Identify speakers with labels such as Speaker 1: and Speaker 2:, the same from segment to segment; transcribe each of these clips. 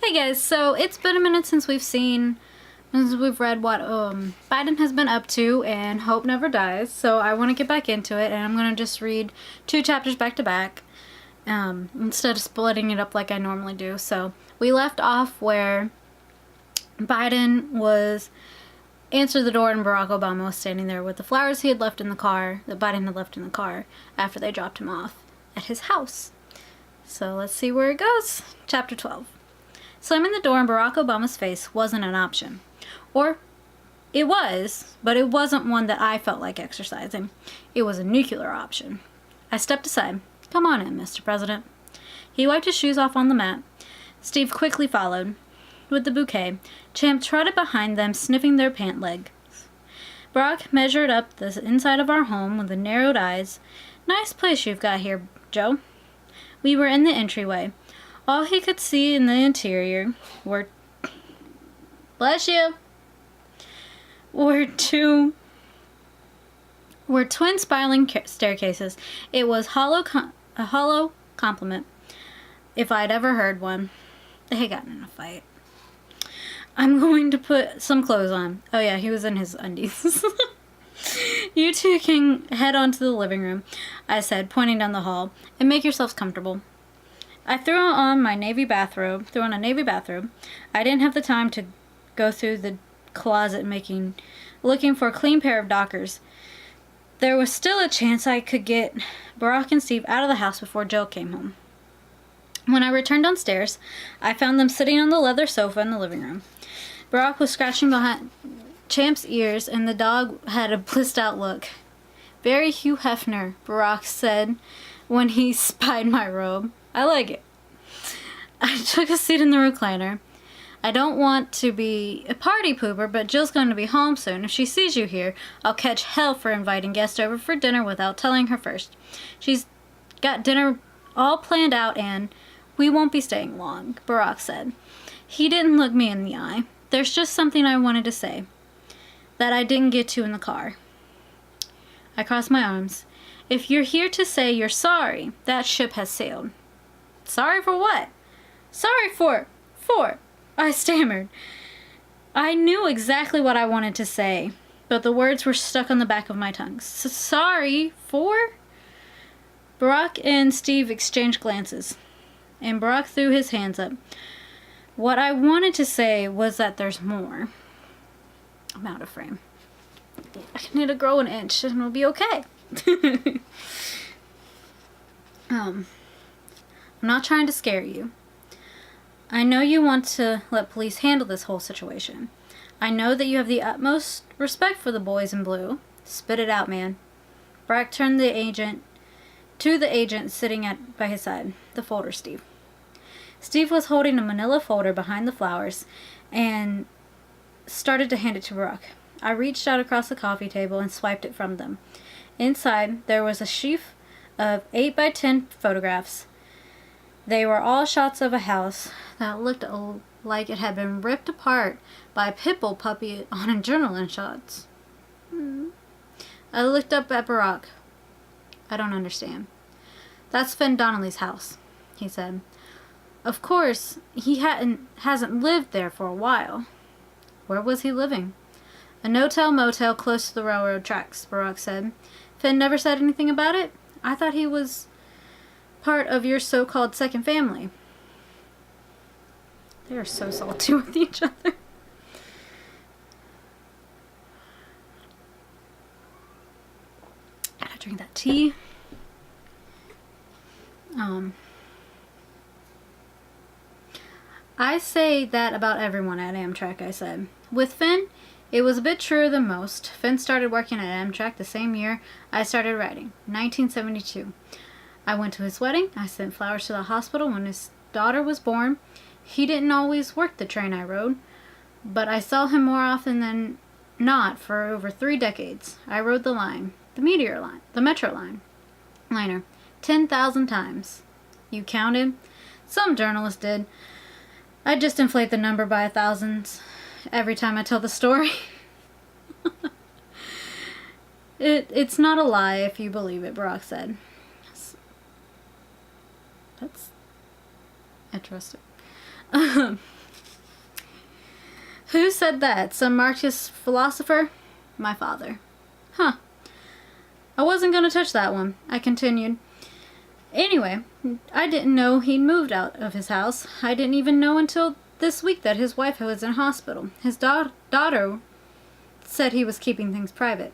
Speaker 1: Hey guys, so it's been a minute since we've read what Biden has been up to, and Hope Never Dies. So I want to get back into it, and I'm going to just read 2 chapters back to back instead of splitting it up like I normally do. So we left off where Biden was answered the door and Barack Obama was standing there with the flowers he had left in the car, that Biden had left in the car after they dropped him off at his house. So let's see where it goes. Chapter 12. Slamming the door in Barack Obama's face wasn't an option. Or, it was, but it wasn't one that I felt like exercising. It was a nuclear option. I stepped aside. Come on in, Mr. President. He wiped his shoes off on the mat. Steve quickly followed. With the bouquet, Champ trotted behind them, sniffing their pant legs. Barack measured up the inside of our home with the narrowed eyes. Nice place you've got here, Joe. We were in the entryway. All he could see in the interior were... Bless you! Were twin spiraling staircases. It was a hollow compliment, if I'd ever heard one. They had gotten in a fight. I'm going to put some clothes on. Oh yeah, he was in his undies. You two can head on to the living room, I said, pointing down the hall, and make yourselves comfortable. I threw on a navy bathrobe. I didn't have the time to go through the closet looking for a clean pair of Dockers. There was still a chance I could get Barack and Steve out of the house before Joe came home. When I returned downstairs, I found them sitting on the leather sofa in the living room. Barack was scratching behind Champ's ears, and the dog had a blissed out look. Very Hugh Hefner, Barack said when he spied my robe. I like it. I took a seat in the recliner. I don't want to be a party pooper, but Jill's going to be home soon. If she sees you here, I'll catch hell for inviting guests over for dinner without telling her first. She's got dinner all planned out, and we won't be staying long, Barack said. He didn't look me in the eye. There's just something I wanted to say that I didn't get to in the car. I crossed my arms. If you're here to say you're sorry, that ship has sailed. Sorry for what? Sorry for... I stammered. I knew exactly what I wanted to say, but the words were stuck on the back of my tongue. Sorry for... Barack and Steve exchanged glances, and Barack threw his hands up. What I wanted to say was that there's more. I'm out of frame. I need to grow an inch and it'll be okay. I'm not trying to scare you. I know you want to let police handle this whole situation. I know that you have the utmost respect for the boys in blue. Spit it out, man. Barack turned to the agent sitting by his side. The folder, Steve. Steve was holding a manila folder behind the flowers and started to hand it to Barack. I reached out across the coffee table and swiped it from them. Inside, there was a sheaf of 8 by 10 photographs. They were all shots of a house that looked like it had been ripped apart by a pit bull puppy on adrenaline shots. I looked up at Barack. I don't understand. That's Finn Donnelly's house, he said. Of course, he hasn't lived there for a while. Where was he living? A no-tell-motel close to the railroad tracks, Barack said. Finn never said anything about it? I thought he was part of your so-called second family. They are so salty with each other. Gotta drink that tea. I say that about everyone at Amtrak, I said. With Finn, it was a bit truer than most. Finn started working at Amtrak the same year I started writing, 1972. I went to his wedding. I sent flowers to the hospital when his daughter was born. He didn't always work the train I rode, but I saw him more often than not for over 3 decades. I rode the line, the Meteor line, the Metro liner, 10,000 times. You counted? Some journalist did. I just inflate the number by thousands every time I tell the story. It's not a lie if you believe it, Barack said. That's interesting. said that? Some Marxist philosopher? My father. Huh. I wasn't going to touch that one, I continued. Anyway, I didn't know he'd moved out of his house. I didn't even know until this week that his wife was in hospital. His daughter said he was keeping things private.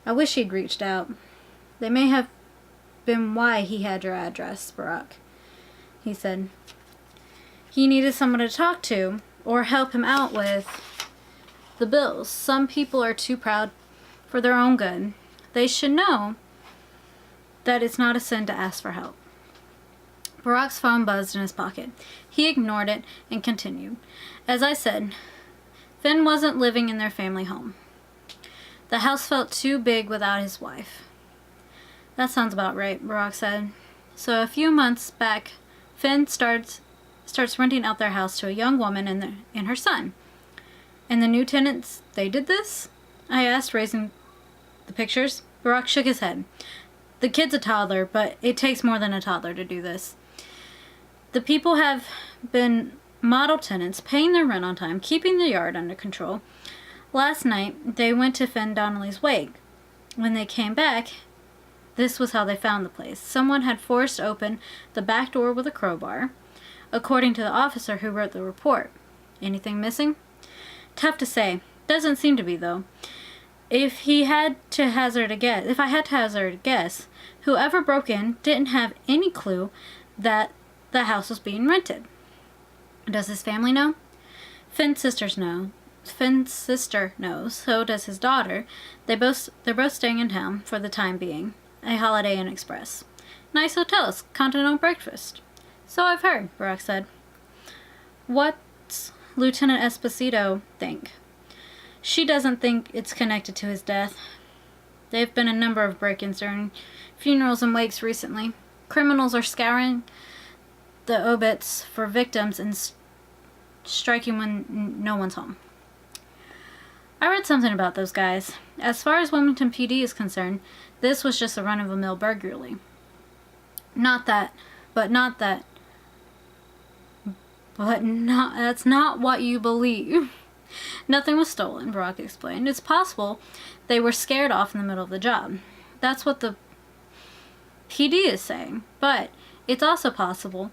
Speaker 1: I wish he'd reached out. They may have been why he had your address, Barack, he said. He needed someone to talk to or help him out with the bills. Some people are too proud for their own good. They should know that it's not a sin to ask for help. Barack's phone buzzed in his pocket. He ignored it and continued. As I said, Finn wasn't living in their family home. The house felt too big without his wife. That sounds about right, Barack said. So a few months back, Finn starts renting out their house to a young woman and her son. And the new tenants, they did this? I asked, raising the pictures. Barack shook his head. The kid's a toddler, but it takes more than a toddler to do this. The people have been model tenants, paying their rent on time, keeping the yard under control. Last night, they went to Finn Donnelly's wake. When they came back, this was how they found the place. Someone had forced open the back door with a crowbar, according to the officer who wrote the report. Anything missing? Tough to say. Doesn't seem to be, though. If I had to hazard a guess, whoever broke in didn't have any clue that the house was being rented. Does his family know? Finn's sister knows. So does his daughter. They're both staying in town for the time being. A Holiday Inn Express. Nice hotels, continental breakfast. So I've heard, Barack said. What's Lieutenant Esposito think? She doesn't think it's connected to his death. There have been a number of break-ins during funerals and wakes recently. Criminals are scouring the obits for victims and striking when no one's home. I read something about those guys. As far as Wilmington PD is concerned, this was just a run-of-the-mill burglary. That's not what you believe. Nothing was stolen, Barack explained. It's possible they were scared off in the middle of the job. That's what the PD is saying. But it's also possible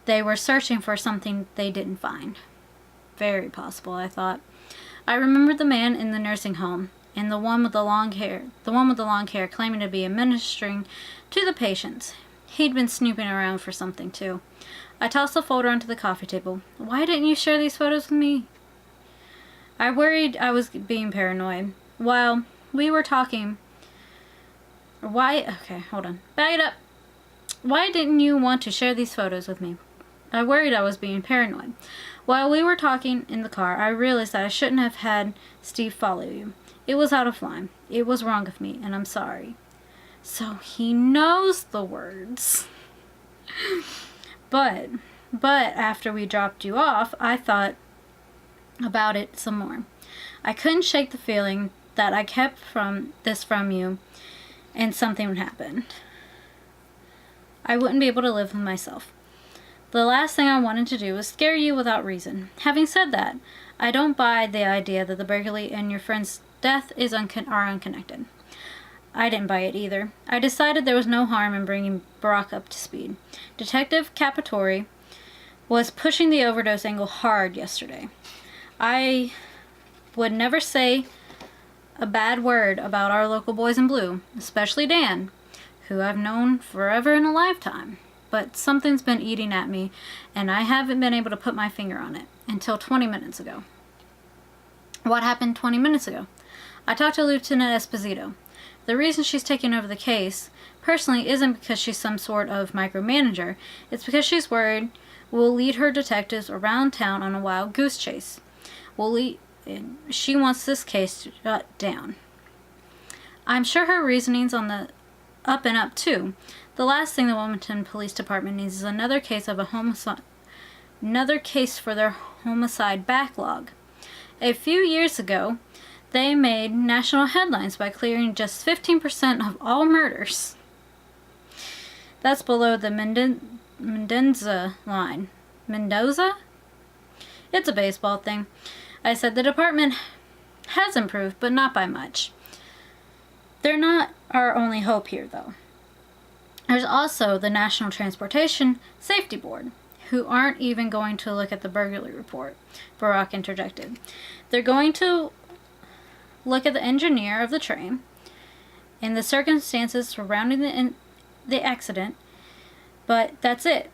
Speaker 1: they were searching for something they didn't find. Very possible, I thought. I remembered the man in the nursing home and the one with the long hair claiming to be administering to the patients. He'd been snooping around for something, too. I tossed the folder onto the coffee table. Why didn't you share these photos with me? I worried I was being paranoid. While we were talking... Okay, hold on. Back it up. Why didn't you want to share these photos with me? I worried I was being paranoid. While we were talking in the car, I realized that I shouldn't have had Steve follow you. It was out of line. It was wrong of me, and I'm sorry. So he knows the words. But after we dropped you off, I thought about it some more. I couldn't shake the feeling that I kept from you, and something would happen. I wouldn't be able to live with myself. The last thing I wanted to do was scare you without reason. Having said that, I don't buy the idea that the burglary and your friend's death are unconnected. I didn't buy it either. I decided there was no harm in bringing Barack up to speed. Detective Capitore was pushing the overdose angle hard yesterday. I would never say a bad word about our local boys in blue, especially Dan, who I've known forever and a lifetime. But something's been eating at me, and I haven't been able to put my finger on it until 20 minutes ago. What happened 20 minutes ago? I talked to Lieutenant Esposito. The reason she's taking over the case, personally, isn't because she's some sort of micromanager. It's because she's worried we'll lead her detectives around town on a wild goose chase. She wants this case to shut down. I'm sure her reasoning's on the up and up, too. The last thing the Wilmington Police Department needs is another case for their homicide backlog. A few years ago, they made national headlines by clearing just 15% of all murders. That's below the Mendoza line. Mendoza? It's a baseball thing. I said the department has improved, but not by much. They're not our only hope here, though. There's also the National Transportation Safety Board, who aren't even going to look at the burglary report, Barack interjected. They're going to look at the engineer of the train and the circumstances surrounding the accident, but that's it.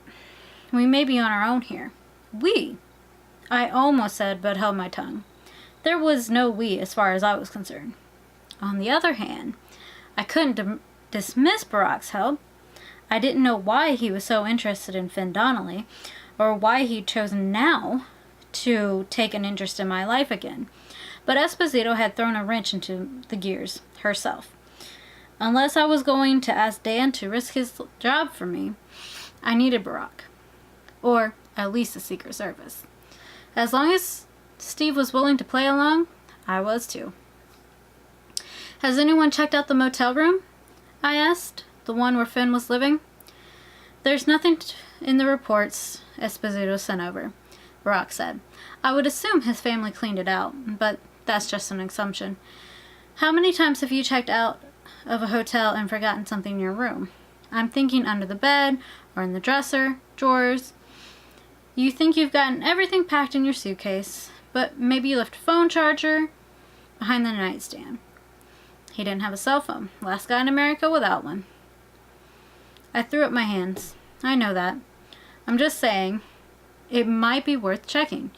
Speaker 1: We may be on our own here. We, I almost said, but held my tongue. There was no we as far as I was concerned. On the other hand, I couldn't dismiss Barack's help. I didn't know why he was so interested in Finn Donnelly, or why he'd chosen now to take an interest in my life again. But Esposito had thrown a wrench into the gears herself. Unless I was going to ask Dan to risk his job for me, I needed Barack. Or at least the Secret Service. As long as Steve was willing to play along, I was too. Has anyone checked out the motel room? I asked. The one where Finn was living? There's nothing in the reports Esposito sent over, Barack said. I would assume his family cleaned it out, but that's just an assumption. How many times have you checked out of a hotel and forgotten something in your room? I'm thinking under the bed or in the dresser, drawers. You think you've gotten everything packed in your suitcase, but maybe you left a phone charger behind the nightstand. He didn't have a cell phone. Last guy in America without one. I threw up my hands. I know that. I'm just saying, it might be worth checking.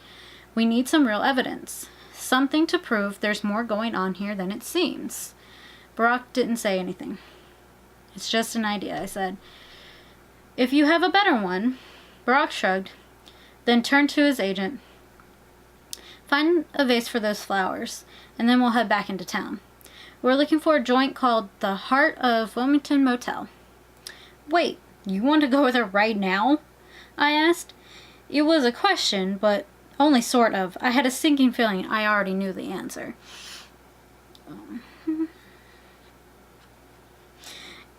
Speaker 1: We need some real evidence. Something to prove there's more going on here than it seems. Barack didn't say anything. It's just an idea, I said. If you have a better one, Barack shrugged, then turned to his agent. Find a vase for those flowers, and then we'll head back into town. We're looking for a joint called the Heart of Wilmington Motel. Wait, you want to go with her right now? I asked. It was a question, but only sort of. I had a sinking feeling I already knew the answer.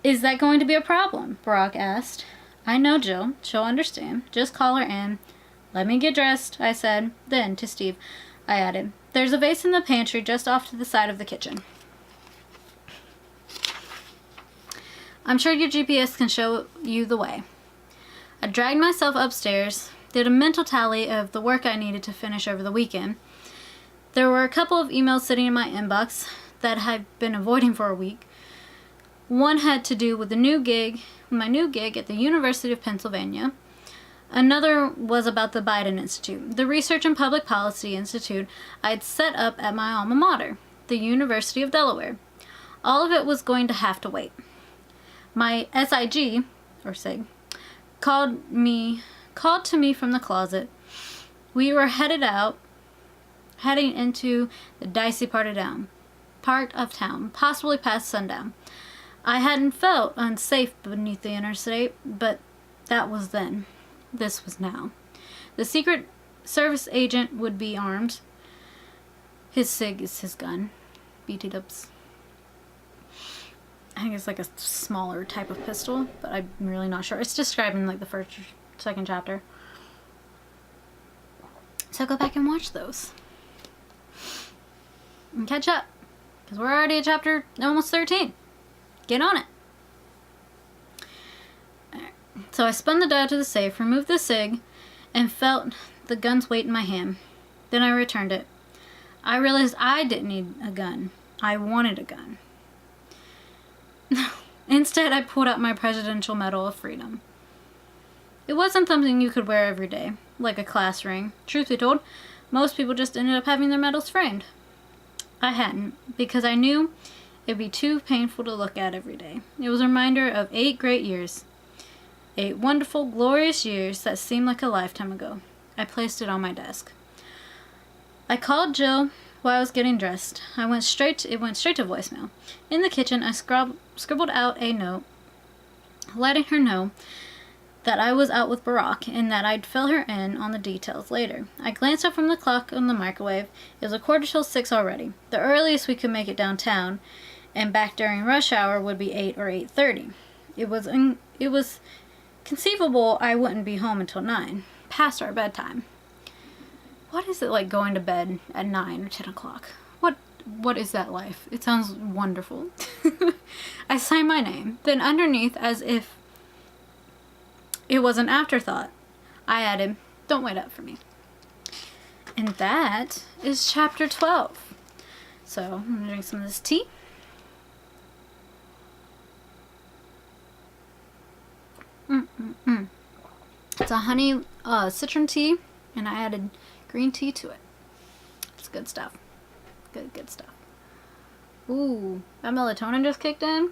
Speaker 1: Is that going to be a problem? Barack asked. I know Jill. She'll understand. Just call her in. Let me get dressed, I said. Then, to Steve, I added, there's a vase in the pantry just off to the side of the kitchen. I'm sure your GPS can show you the way. I dragged myself upstairs, did a mental tally of the work I needed to finish over the weekend. There were a couple of emails sitting in my inbox that I'd been avoiding for a week. One had to do with my new gig at the University of Pennsylvania. Another was about the Biden Institute, the Research and Public Policy Institute I had set up at my alma mater, the University of Delaware. All of it was going to have to wait. My SIG, or SIG, called to me from the closet. We were heading into the dicey part of town, possibly past sundown. I hadn't felt unsafe beneath the interstate, but that was then. This was now. The Secret Service agent would be armed. His SIG is his gun. BT dubs. I think it's like a smaller type of pistol, but I'm really not sure. It's described in like the second chapter. So go back and watch those. And catch up. Because we're already at chapter almost 13. Get on it. Alright. So I spun the dial to the safe, removed the SIG, and felt the gun's weight in my hand. Then I returned it. I realized I didn't need a gun. I wanted a gun. Instead, I pulled out my Presidential Medal of Freedom. It wasn't something you could wear every day, like a class ring. Truth be told, most people just ended up having their medals framed. I hadn't, because I knew it'd be too painful to look at every day. It was a reminder of 8 great years. 8 wonderful, glorious years that seemed like a lifetime ago. I placed it on my desk. I called Jill while I was getting dressed. It went straight to voicemail. In the kitchen, I scribbled out a note, letting her know that I was out with Barack and that I'd fill her in on the details later. I glanced up from the clock on the microwave. It was 6:15 already. The earliest we could make it downtown and back during rush hour would be 8 or 8:30. It was conceivable I wouldn't be home until 9, past our bedtime. what is it like going to bed at 9 or 10 o'clock? What is that life? It sounds wonderful. I sign my name. Then underneath, as if it was an afterthought, I added, "Don't wait up for me." And that is chapter 12. So I'm gonna drink some of this tea. It's a honey citron tea, and I added green tea to it. It's good stuff. Good stuff. Ooh, that melatonin just kicked in.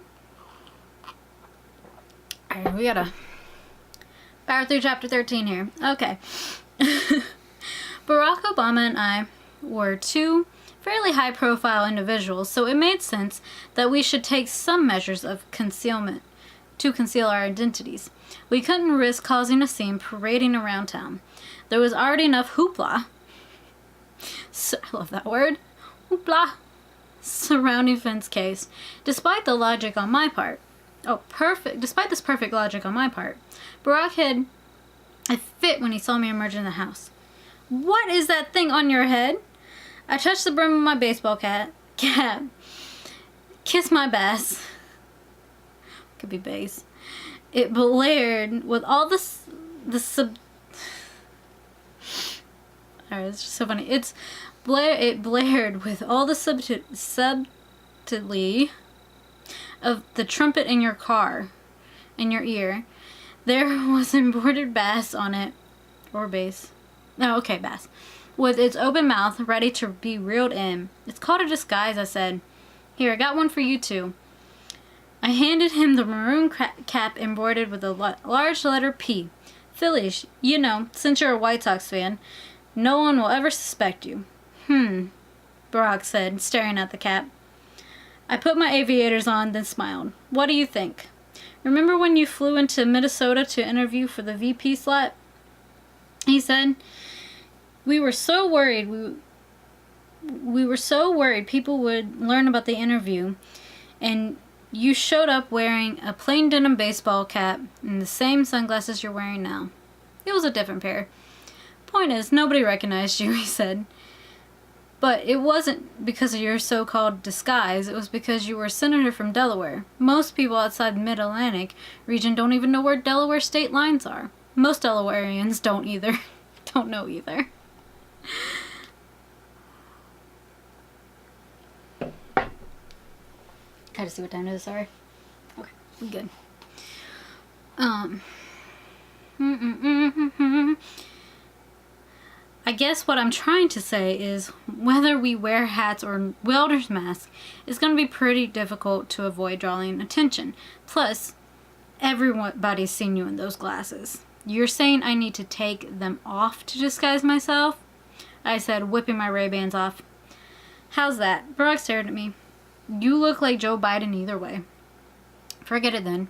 Speaker 1: Alright, we gotta power through chapter 13 here. Okay. Barack Obama and I were two fairly high-profile individuals, so it made sense that we should take some measures of concealment to conceal our identities. We couldn't risk causing a scene parading around town. There was already enough hoopla. I love that word. Hoopla. Surrounding Finn's case. Despite the logic on my part. Despite this perfect logic on my part, Barack had a fit when he saw me emerge in the house. "What is that thing on your head?" I touched the brim of my baseball cap. Kiss my bass. Could be bass. It blared with all it's just so funny. It blared with all the subtlety of the trumpet in your car, in your ear. There was embroidered bass on it, or bass. Oh, okay, bass. With its open mouth, ready to be reeled in. "It's called a disguise," I said. "Here, I got one for you too." I handed him the maroon cap embroidered with a large letter P. "Phillies, you know, since you're a White Sox fan, no one will ever suspect you." Barack said, staring at the cap. I put my aviators on, then smiled. "What do you think? Remember when you flew into Minnesota to interview for the VP slot?" He said, We were so worried people would learn about the interview, and you showed up wearing a plain denim baseball cap and the same sunglasses you're wearing now." It was a different pair. "Point is, nobody recognized you," he said. "But it wasn't because of your so-called disguise. It was because you were a senator from Delaware. Most people outside the Mid-Atlantic region don't even know where Delaware state lines are. Most Delawareans don't either. Don't know either." Gotta see what time it is, sorry. Okay, we're good. I guess what I'm trying to say is whether we wear hats or welder's masks, it's going to be pretty difficult to avoid drawing attention. Plus, everybody's seen you in those glasses. You're saying I need to take them off to disguise myself? I said, whipping my Ray-Bans off. "How's that?" Barack stared at me. "You look like Joe Biden either way." "Forget it then."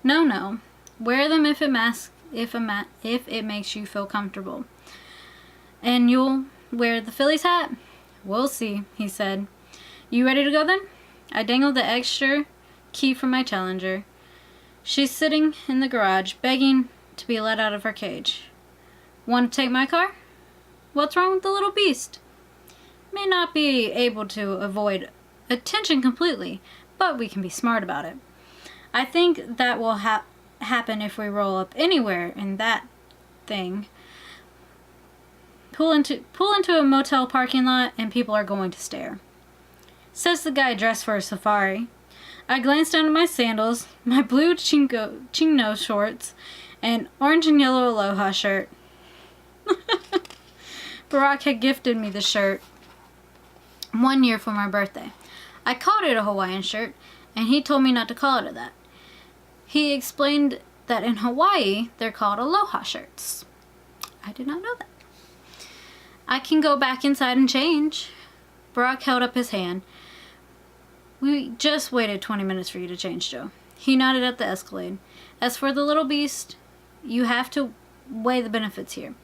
Speaker 1: No. Wear them if it makes you feel comfortable." "And you'll wear the Phillies hat?" "We'll see," he said. "You ready to go then?" I dangled the extra key from my Challenger. She's sitting in the garage, begging to be let out of her cage. "Want to take my car?" "What's wrong with the little beast?" "May not be able to avoid attention completely, but we can be smart about it. I think that will happen if we roll up anywhere in that thing. Pull into a motel parking lot and people are going to stare." Says the guy dressed for a safari. I glanced down at my sandals, my blue chino shorts, and orange and yellow Aloha shirt. Barack had gifted me the shirt 1 year for my birthday. I called it a Hawaiian shirt, and he told me not to call it that. He explained that in Hawaii, they're called Aloha shirts. I did not know that. "I can go back inside and change." Barack held up his hand. "We just waited 20 minutes for you to change, Joe." He nodded at the Escalade. "As for the little beast, you have to weigh the benefits here.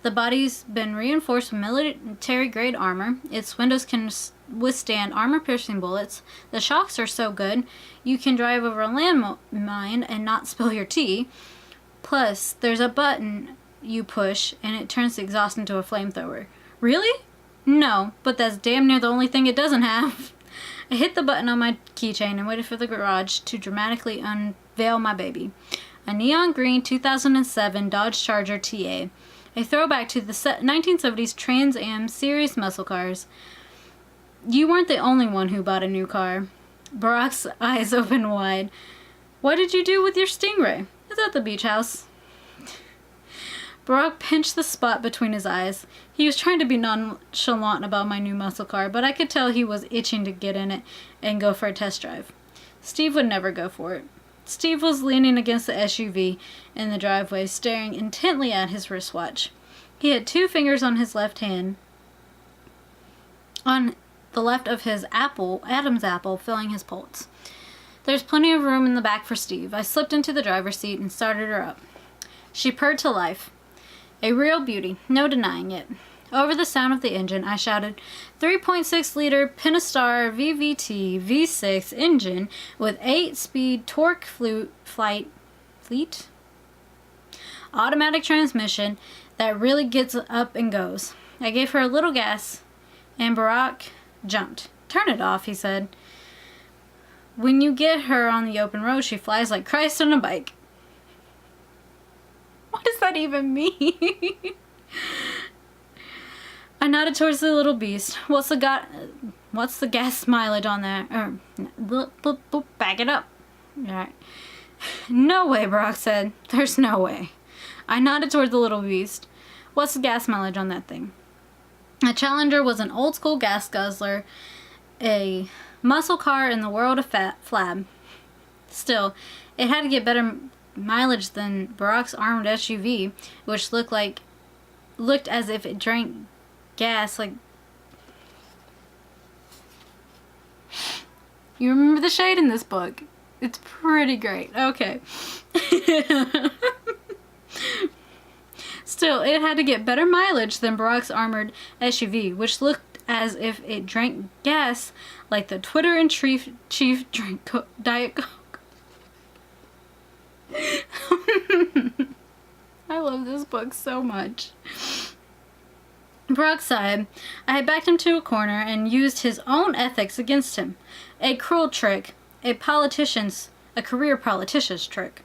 Speaker 1: The body's been reinforced with military-grade armor. Its windows can withstand armor-piercing bullets. The shocks are so good, you can drive over a landmine and not spill your tea. Plus, there's a button you push, and it turns the exhaust into a flamethrower. Really? No, but that's damn near the only thing it doesn't have. I hit the button on my keychain and waited for the garage to dramatically unveil my baby. A neon green 2007 Dodge Charger TA. A throwback to the 1970s Trans Am series muscle cars. You weren't the only one who bought a new car. Barack's eyes opened wide. What did you do with your Stingray? It's at the beach house. Barack pinched the spot between his eyes. He was trying to be nonchalant about my new muscle car, but I could tell he was itching to get in it and go for a test drive. Steve would never go for it. Steve was leaning against the SUV in the driveway, staring intently at his wristwatch. He had 2 fingers on his left hand, on the left of his Adam's apple, filling his pulse. There's plenty of room in the back for Steve. I slipped into the driver's seat and started her up. She purred to life. A real beauty, no denying it. Over the sound of the engine, I shouted, 3.6-liter Pentastar VVT V6 engine with 8-speed torque fleet automatic transmission that really gets up and goes. I gave her a little gas, and Barack jumped. Turn it off, he said. When you get her on the open road, she flies like Christ on a bike. What does that even mean? I nodded towards the little beast. What's the gas mileage on that? Back it up. Alright. No way, Barack said. There's no way. I nodded toward the little beast. What's the gas mileage on that thing? A Challenger was an old school gas guzzler, a muscle car in the world of flab. Still, it had to get better mileage than Barack's armored SUV, which looked as if it drank gas like... You remember the shade in this book? It's pretty great. Okay. Still, it had to get better mileage than Barack's armored SUV, which looked as if it drank gas like the Twitter in chief drank Diet Coke. I love this book so much. Barack sighed. I had backed him to a corner and used his own ethics against him. A cruel trick. A career politician's trick.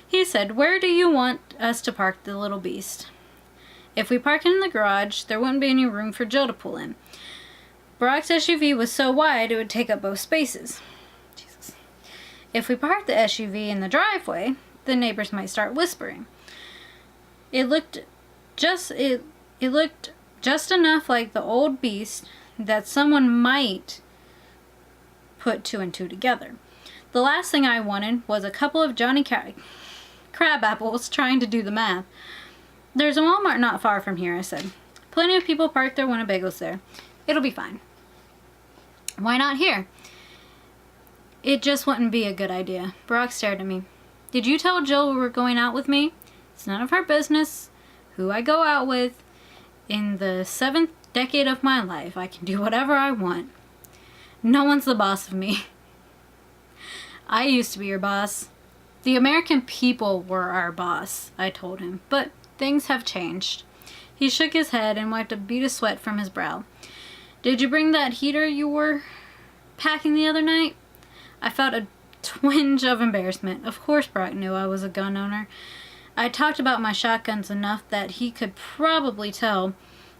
Speaker 1: He said, where do you want us to park the little beast? If we park it in the garage, there wouldn't be any room for Jill to pull in. Barack's SUV was so wide it would take up both spaces. Jesus. If we parked the SUV in the driveway, the neighbors might start whispering. It looked just enough like the old beast that someone might put 2 and 2 together. The last thing I wanted was a couple of Johnny Crab apples trying to do the math. There's a Walmart not far from here, I said. Plenty of people park their Winnebagos there. It'll be fine. Why not here? It just wouldn't be a good idea. Barack stared at me. Did you tell Jill we were going out with me? It's none of her business who I go out with. In the 7th decade of my life, I can do whatever I want. No one's the boss of me. I used to be your boss. The American people were our boss, I told him, but things have changed. He shook his head and wiped a bead of sweat from his brow. Did you bring that heater you were packing the other night? I felt a twinge of embarrassment. Of course Barack knew I was a gun owner. I talked about my shotguns enough that he could probably tell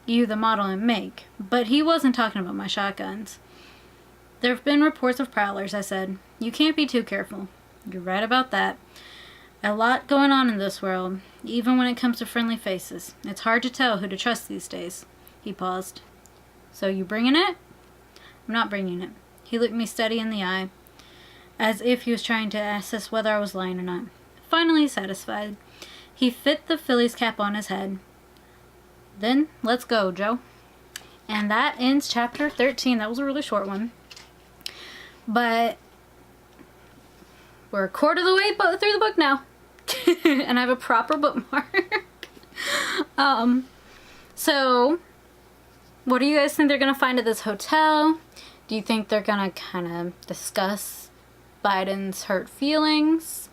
Speaker 1: you the model and make, but he wasn't talking about my shotguns. There have been reports of prowlers, I said. You can't be too careful. You're right about that. A lot going on in this world, even when it comes to friendly faces. It's hard to tell who to trust these days. He paused. So you bringing it? I'm not bringing it. He looked me steady in the eye, as if he was trying to assess whether I was lying or not. Finally satisfied, he fit the Phillies cap on his head. Then, let's go, Joe. And that ends chapter 13. That was a really short one. But we're a quarter of the way through the book now. And I have a proper bookmark. So, what do you guys think they're going to find at this hotel? Do you think they're going to kind of discuss Biden's hurt feelings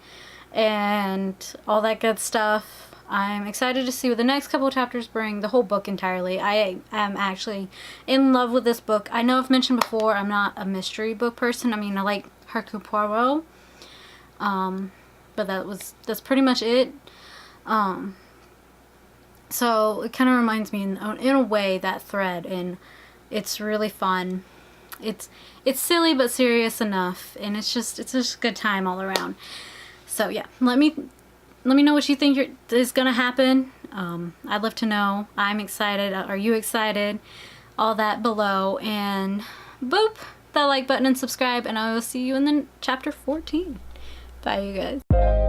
Speaker 1: and all that good stuff? I'm excited to see what the next couple of chapters bring, the whole book entirely. I am actually in love with this book. I know I've mentioned before I'm not a mystery book person. I mean, I like Hercule Poirot, but that's pretty much it. So it kind of reminds me in a way that thread, and it's really fun. It's silly but serious enough, and it's just a good time all around. So yeah, let me know what you think is gonna happen. I'd love to know. I'm excited. Are you excited? All that below, and boop, that like button and subscribe, and I will see you in the chapter 14. Bye, you guys.